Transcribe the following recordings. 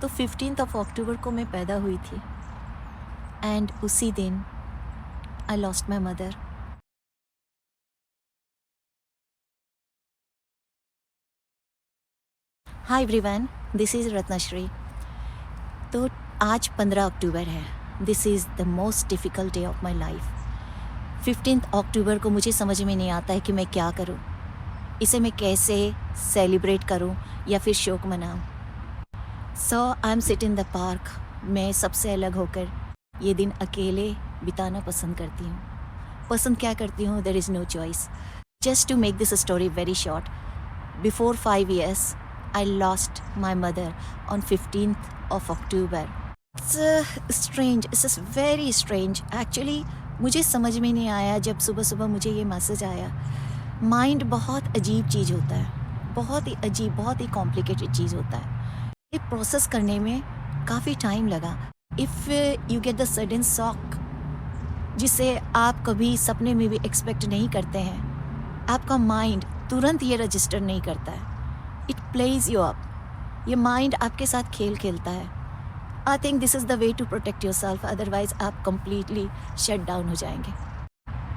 तो 15th of October को मैं पैदा हुई थी एंड उसी दिन I lost my mother. Hi everyone, this is Ratnashree. तो आज 15 अक्टूबर है। This is the most difficult day of my life. 15th अक्टूबर को मुझे समझ में नहीं आता है कि मैं क्या करूं, इसे मैं कैसे सेलिब्रेट करूं या फिर शोक मनाऊं। So I am sit in the park. मैं सबसे अलग होकर ये दिन अकेले बिताना पसंद करती हूँ। पसंद क्या करती हूँ, there is no choice. Just to make this story very short, before 5 years I lost my mother on 15th of October. It's strange, it's very strange. Actually मुझे समझ में नहीं आया जब सुबह सुबह मुझे ये मैसेज आया। माइंड बहुत अजीब चीज़ होता है, बहुत ही अजीब, बहुत ही कॉम्प्लिकेटेड चीज़ होता है। ये प्रोसेस करने में काफ़ी टाइम लगा। If you get the sudden shock जिसे आप कभी सपने में भी एक्सपेक्ट नहीं करते हैं, आपका माइंड तुरंत ये रजिस्टर नहीं करता है। It plays you up. ये माइंड आपके साथ खेल खेलता है। I think this is the way to protect yourself, otherwise आप कंप्लीटली शट डाउन हो जाएंगे।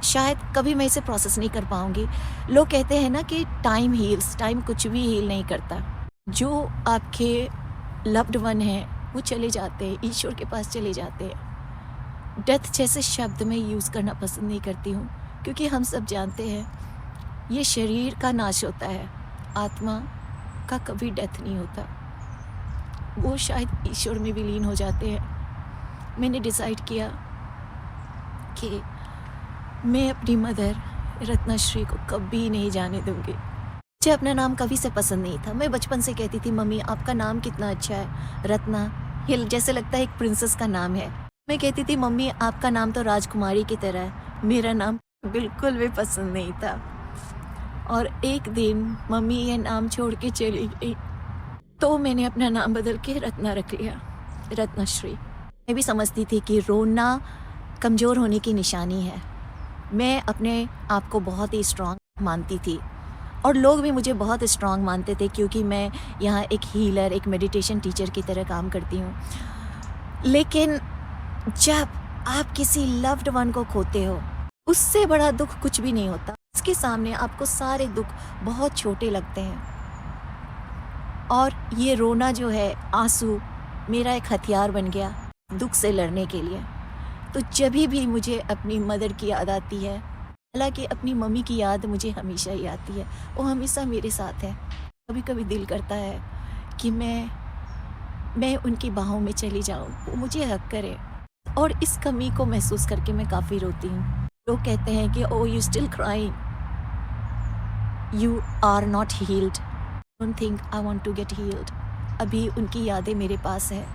शायद कभी मैं इसे प्रोसेस नहीं कर पाऊंगी। लोग कहते हैं ना कि टाइम हील्स, टाइम कुछ भी हील नहीं करता। जो आपके लव्ड वन हैं वो चले जाते हैं, ईश्वर के पास चले जाते हैं। डेथ जैसे शब्द मैं यूज़ करना पसंद नहीं करती हूँ, क्योंकि हम सब जानते हैं ये शरीर का नाश होता है, आत्मा का कभी डेथ नहीं होता। वो शायद ईश्वर में विलीन हो जाते हैं। मैंने डिसाइड किया कि मैं अपनी मदर रत्नाश्री को कभी नहीं जाने दूंगी। मुझे अपना नाम कभी से पसंद नहीं था। मैं बचपन से कहती थी, मम्मी आपका नाम कितना अच्छा है, रत्ना, ये जैसे लगता है एक प्रिंसेस का नाम है। मैं कहती थी, मम्मी आपका नाम तो राजकुमारी की तरह है। मेरा नाम बिल्कुल भी पसंद नहीं था। और एक दिन मम्मी ये नाम छोड़ के चली गई, तो मैंने अपना नाम बदल के रत्ना रख लिया, रत्नाश्री। मैं भी समझती थी कि रोना कमज़ोर होने की निशानी है। मैं अपने आप को बहुत ही स्ट्रांग मानती थी और लोग भी मुझे बहुत स्ट्रांग मानते थे, क्योंकि मैं यहाँ एक हीलर, एक मेडिटेशन टीचर की तरह काम करती हूँ। लेकिन जब आप किसी लव्ड वन को खोते हो, उससे बड़ा दुख कुछ भी नहीं होता। इसके सामने आपको सारे दुख बहुत छोटे लगते हैं। और ये रोना जो है, आंसू, मेरा एक हथियार बन गया दुख से लड़ने के लिए। तो जब भी मुझे अपनी मदर की याद आती है, हालांकि अपनी मम्मी की याद मुझे हमेशा ही आती है, वो हमेशा मेरे साथ है। कभी कभी दिल करता है कि मैं उनकी बाहों में चली जाऊँ, वो मुझे हक करे। और इस कमी को महसूस करके मैं काफ़ी रोती हूँ। लोग कहते हैं कि oh you still crying, you are not healed. Don't think I want to get healed. अभी उनकी यादें मेरे पास है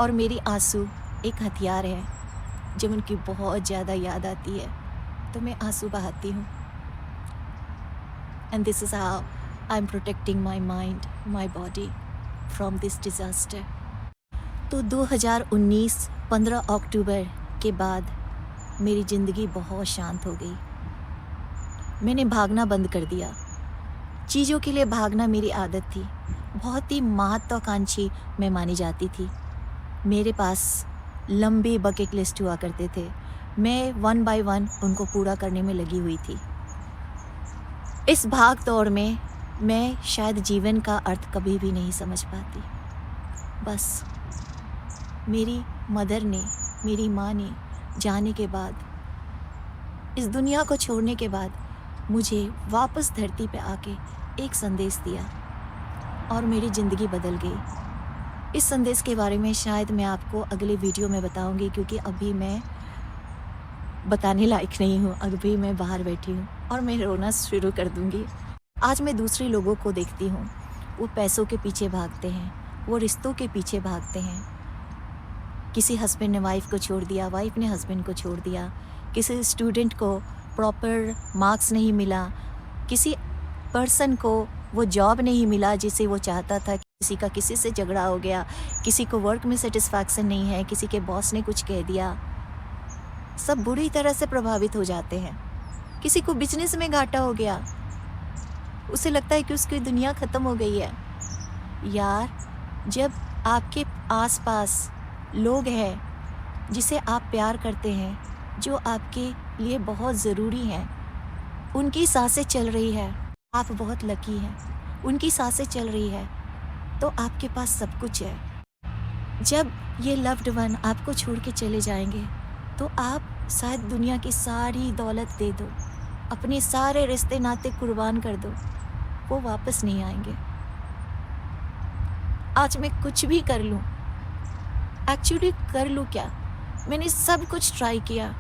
और मेरी आंसू एक हथियार है। जब उनकी बहुत ज़्यादा याद आती है तो मैं आंसू बहाती हूँ। And this is how I am protecting my mind, my body from this disaster. तो 2019 15 अक्टूबर के बाद मेरी ज़िंदगी बहुत शांत हो गई। मैंने भागना बंद कर दिया। चीज़ों के लिए भागना मेरी आदत थी। बहुत ही महत्वाकांक्षी मैं मानी जाती थी। मेरे पास लंबे बकेट लिस्ट हुआ करते थे। मैं 1 by 1 उनको पूरा करने में लगी हुई थी। इस भाग दौड़ में मैं शायद जीवन का अर्थ कभी भी नहीं समझ पाती। बस मेरी मदर ने, मेरी माँ ने जाने के बाद, इस दुनिया को छोड़ने के बाद मुझे वापस धरती पे आके एक संदेश दिया और मेरी ज़िंदगी बदल गई। इस संदेश के बारे में शायद मैं आपको अगले वीडियो में बताऊंगी, क्योंकि अभी मैं बताने लायक नहीं हूँ। अभी मैं बाहर बैठी हूँ और मैं रोना शुरू कर दूँगी। आज मैं दूसरे लोगों को देखती हूँ, वो पैसों के पीछे भागते हैं, वो रिश्तों के पीछे भागते हैं। किसी हस्बैंड ने वाइफ को छोड़ दिया, वाइफ ने हस्बैंड को छोड़ दिया। किसी स्टूडेंट को प्रॉपर मार्क्स नहीं मिला, किसी पर्सन को वो जॉब नहीं मिला जिसे वो चाहता था, किसी का किसी से झगड़ा हो गया, किसी को वर्क में सेटिस्फैक्शन नहीं है, किसी के बॉस ने कुछ कह दिया। सब बुरी तरह से प्रभावित हो जाते हैं। किसी को बिजनेस में घाटा हो गया, उसे लगता है कि उसकी दुनिया ख़त्म हो गई है। यार, जब आपके आसपास लोग हैं जिसे आप प्यार करते हैं, जो आपके लिए बहुत ज़रूरी हैं, उनकी सांसें चल रही है, आप बहुत लकी हैं। उनकी सांसें चल रही है तो आपके पास सब कुछ है। जब ये लव्ड वन आपको छोड़ के चले जाएंगे तो आप शायद दुनिया की सारी दौलत दे दो, अपने सारे रिश्ते नाते कुर्बान कर दो, वो वापस नहीं आएंगे। आज मैं कुछ भी कर लूँ, एक्चुअली कर लूँ क्या, मैंने सब कुछ ट्राई किया,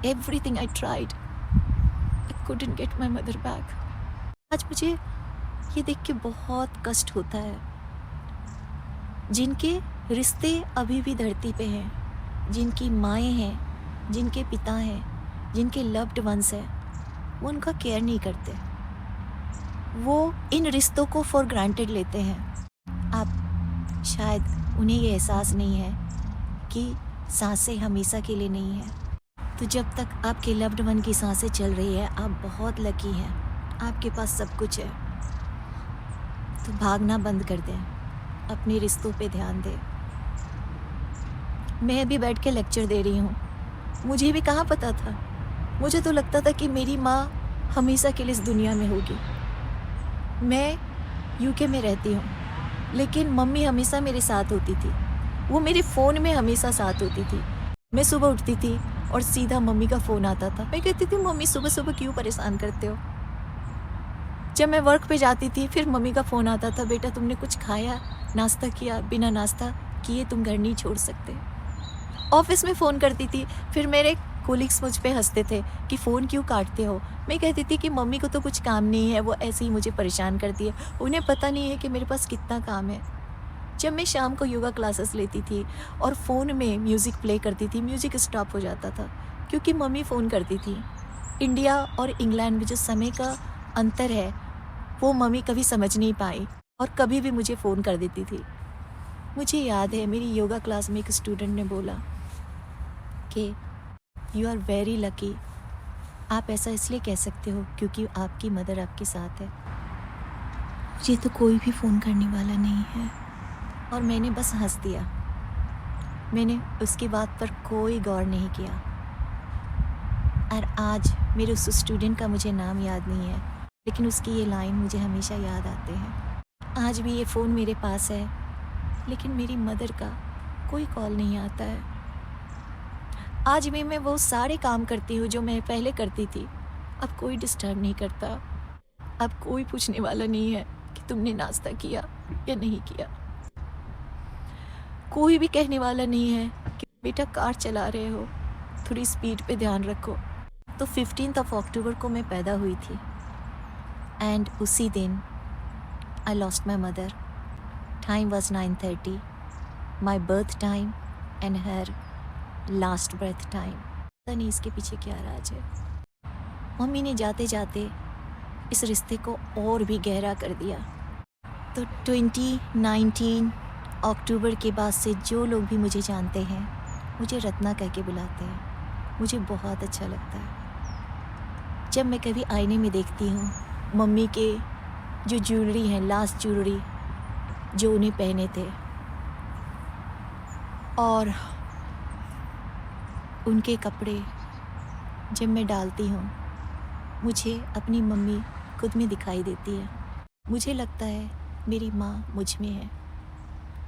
everything I tried, I couldn't get my mother back. आज मुझे ये देख के बहुत कष्ट होता है, जिनके रिश्ते अभी भी धरती पे हैं, जिनकी माएँ हैं, जिनके पिता हैं, जिनके लव्ड वंस हैं, वो उनका केयर नहीं करते, वो इन रिश्तों को फॉर ग्रांटेड लेते हैं। आप शायद उन्हें ये एहसास नहीं है कि सांसें हमेशा के लिए नहीं है। तो जब तक आपके लव्ड वन की सांसें चल रही है, आप बहुत लकी हैं, आपके पास सब कुछ है। तो भागना बंद कर दें, अपने रिश्तों पे ध्यान दें। मैं भी बैठ के लेक्चर दे रही हूँ, मुझे भी कहाँ पता था, मुझे तो लगता था कि मेरी माँ हमेशा के लिए इस दुनिया में होगी। मैं यूके में रहती हूँ, लेकिन मम्मी हमेशा मेरे साथ होती थी, वो मेरे फ़ोन में हमेशा साथ होती थी। मैं सुबह उठती थी और सीधा मम्मी का फ़ोन आता था, मैं कहती थी मम्मी सुबह सुबह क्यों परेशान करते हो। जब मैं वर्क पे जाती थी फिर मम्मी का फ़ोन आता था, बेटा तुमने कुछ खाया, नाश्ता किया, बिना नाश्ता किए तुम घर नहीं छोड़ सकते। ऑफिस में फ़ोन करती थी, फिर मेरे कोलिग्स मुझ पे हंसते थे कि फ़ोन क्यों काटते हो। मैं कहती थी कि मम्मी को तो कुछ काम नहीं है, वो ऐसे ही मुझे परेशान करती है, उन्हें पता नहीं है कि मेरे पास कितना काम है। जब मैं शाम को योगा क्लासेस लेती थी और फ़ोन में म्यूज़िक प्ले करती थी, म्यूज़िक स्टॉप हो जाता था क्योंकि मम्मी फ़ोन करती थी। इंडिया और इंग्लैंड में जो समय का अंतर है वो मम्मी कभी समझ नहीं पाई और कभी भी मुझे फ़ोन कर देती थी। मुझे याद है मेरी योगा क्लास में एक स्टूडेंट ने बोला कि यू आर वेरी लकी। आप ऐसा इसलिए कह सकते हो क्योंकि आपकी मदर आपके साथ है। मुझे तो कोई भी फ़ोन करने वाला नहीं है। और मैंने बस हंस दिया, मैंने उसकी बात पर कोई गौर नहीं किया। और आज मेरे उस स्टूडेंट का मुझे नाम याद नहीं है, लेकिन उसकी ये लाइन मुझे हमेशा याद आते हैं। आज भी ये फ़ोन मेरे पास है, लेकिन मेरी मदर का कोई कॉल नहीं आता है। आज भी मैं वो सारे काम करती हूँ जो मैं पहले करती थी। अब कोई डिस्टर्ब नहीं करता, अब कोई पूछने वाला नहीं है कि तुमने नाश्ता किया या नहीं किया। कोई भी कहने वाला नहीं है कि बेटा कार चला रहे हो, थोड़ी स्पीड पे ध्यान रखो। तो 15 अक्टूबर को मैं पैदा हुई थी एंड उसी दिन I lost my mother. Time was 9:30, my birth time and her last breath time. पता नहीं इसके पीछे क्या राज है। मम्मी ने जाते जाते इस रिश्ते को और भी गहरा कर दिया। तो 2019 अक्टूबर के बाद से जो लोग भी मुझे जानते हैं मुझे रत्ना कह के बुलाते हैं। मुझे बहुत अच्छा लगता है जब मैं कभी आईने में देखती हूँ मम्मी के जो ज्वेलरी हैं, लास्ट ज्वेलरी जो उन्हें पहने थे, और उनके कपड़े जब मैं डालती हूँ मुझे अपनी मम्मी खुद में दिखाई देती है। मुझे लगता है मेरी माँ मुझ में है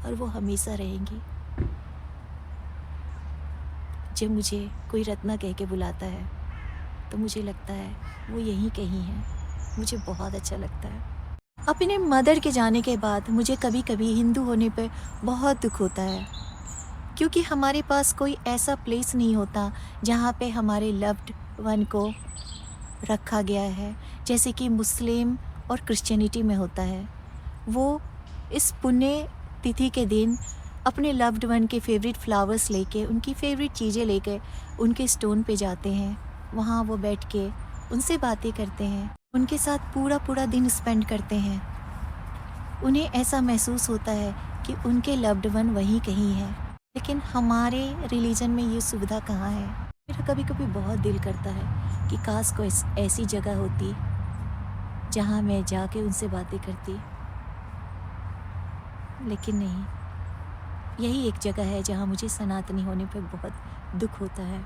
और वो हमेशा रहेंगी। जब मुझे कोई रत्ना कह के बुलाता है तो मुझे लगता है वो यहीं कहीं है। मुझे बहुत अच्छा लगता है। अपने मदर के जाने के बाद मुझे कभी कभी हिंदू होने पर बहुत दुख होता है, क्योंकि हमारे पास कोई ऐसा प्लेस नहीं होता जहाँ पे हमारे लव्ड वन को रखा गया है, जैसे कि मुस्लिम और क्रिश्चियनिटी में होता है। वो इस पुण्य तिथि के दिन अपने लव्ड वन के फेवरेट फ्लावर्स लेके, उनकी फेवरेट चीज़ें लेके उनके स्टोन पे जाते हैं। वहाँ वो बैठ के उनसे बातें करते हैं, उनके साथ पूरा पूरा दिन स्पेंड करते हैं। उन्हें ऐसा महसूस होता है कि उनके लव्ड वन वहीं कहीं है। लेकिन हमारे रिलीजन में ये सुविधा कहाँ है। मेरा कभी कभी बहुत दिल करता है कि काश कोई ऐसी जगह होती जहाँ मैं जाके उनसे बातें करती, लेकिन नहीं, यही एक जगह है जहाँ मुझे सनातनी होने पे बहुत दुख होता है।